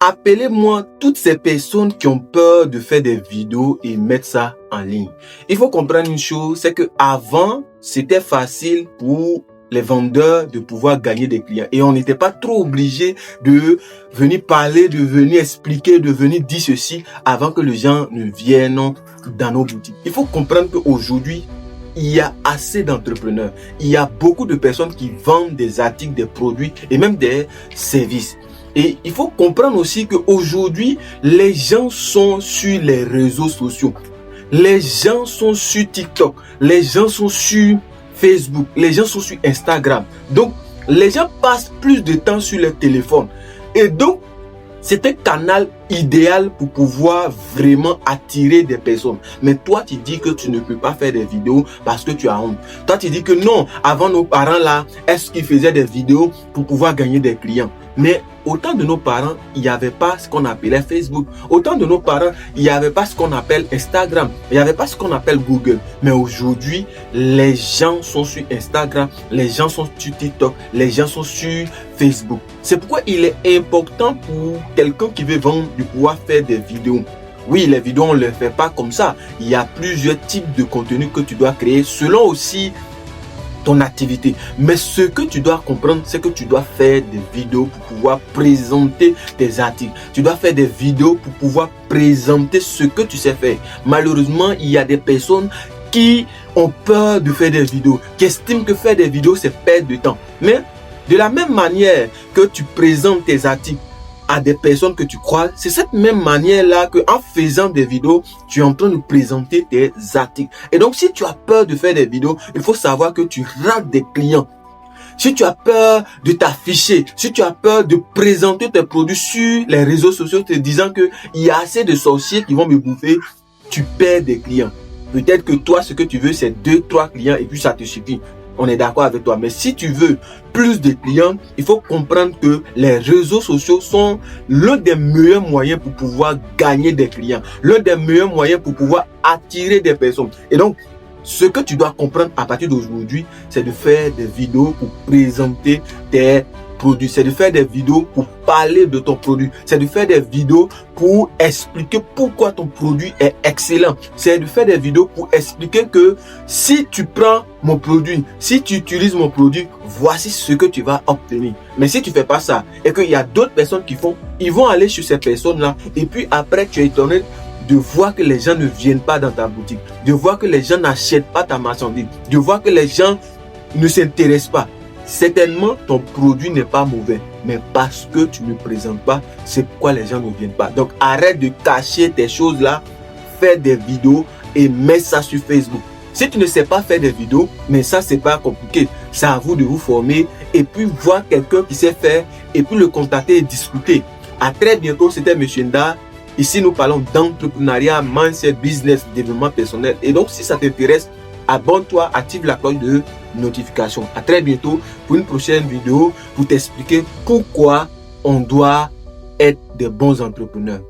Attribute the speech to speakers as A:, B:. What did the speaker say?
A: appelez-moi toutes ces personnes qui ont peur de faire des vidéos et mettre ça en ligne. Il faut comprendre une chose, c'est que avant, c'était facile pour les vendeurs de pouvoir gagner des clients. Et on n'était pas trop obligé de venir parler, de venir expliquer, de venir dire ceci avant que les gens ne viennent dans nos boutiques. Il faut comprendre qu'aujourd'hui, il y a assez d'entrepreneurs. Il y a beaucoup de personnes qui vendent des articles, des produits et même des services. Et il faut comprendre aussi qu'aujourd'hui, les gens sont sur les réseaux sociaux. Les gens sont sur TikTok. Les gens sont sur Facebook, les gens sont sur Instagram. Donc, les gens passent plus de temps sur leur téléphone. Et donc, c'est un canal idéal pour pouvoir vraiment attirer des personnes. Mais toi, tu dis que tu ne peux pas faire des vidéos parce que tu as honte. Toi, tu dis que non, avant nos parents là, est-ce qu'ils faisaient des vidéos pour pouvoir gagner des clients? Mais au temps de nos parents, il n'y avait pas ce qu'on appelait Facebook. Au temps de nos parents, il n'y avait pas ce qu'on appelle Instagram. Il n'y avait pas ce qu'on appelle Google. Mais aujourd'hui, les gens sont sur Instagram, les gens sont sur TikTok, les gens sont sur Facebook. C'est pourquoi il est important pour quelqu'un qui veut vendre de pouvoir faire des vidéos. Oui, les vidéos, on ne les fait pas comme ça. Il y a plusieurs types de contenus que tu dois créer selon aussi ton activité. Mais ce que tu dois comprendre, c'est que tu dois faire des vidéos pour pouvoir présenter tes articles. Tu dois faire des vidéos pour pouvoir présenter ce que tu sais faire. Malheureusement, il y a des personnes qui ont peur de faire des vidéos, qui estiment que faire des vidéos, c'est perdre de temps. Mais de la même manière que tu présentes tes articles à des personnes que tu crois, c'est cette même manière-là que en faisant des vidéos, tu es en train de présenter tes articles. Et donc, si tu as peur de faire des vidéos, il faut savoir que tu rates des clients. Si tu as peur de t'afficher, si tu as peur de présenter tes produits sur les réseaux sociaux te disant que il y a assez de sorciers qui vont me bouffer, tu perds des clients. Peut-être que toi, ce que tu veux, c'est 2-3 clients et puis ça te suffit. On est d'accord avec toi. Mais si tu veux plus de clients, il faut comprendre que les réseaux sociaux sont l'un des meilleurs moyens pour pouvoir gagner des clients. L'un des meilleurs moyens pour pouvoir attirer des personnes. Et donc, ce que tu dois comprendre à partir d'aujourd'hui, c'est de faire des vidéos pour présenter tes produits. C'est de faire des vidéos pour parler de ton produit. C'est de faire des vidéos pour expliquer pourquoi ton produit est excellent. C'est de faire des vidéos pour expliquer que si tu prends mon produit, si tu utilises mon produit, voici ce que tu vas obtenir. Mais si tu fais pas ça et qu'il y a d'autres personnes qui font, ils vont aller chez ces personnes-là et puis après tu es étonné de voir que les gens ne viennent pas dans ta boutique, de voir que les gens n'achètent pas ta marchandise, de voir que les gens ne s'intéressent pas. Certainement, ton produit n'est pas mauvais, mais parce que tu ne présentes pas, c'est pourquoi les gens ne viennent pas. Donc, arrête de cacher tes choses là, fais des vidéos et mets ça sur Facebook. Si tu ne sais pas faire des vidéos, mais ça, c'est pas compliqué. C'est à vous de vous former et puis voir quelqu'un qui sait faire et puis le contacter et discuter. À très bientôt, c'était M. Nda. Ici, nous parlons d'entrepreneuriat, mindset, business, développement personnel. Et donc, si ça t'intéresse, abonne-toi, active la cloche de notification. À très bientôt pour une prochaine vidéo pour t'expliquer pourquoi on doit être des bons entrepreneurs.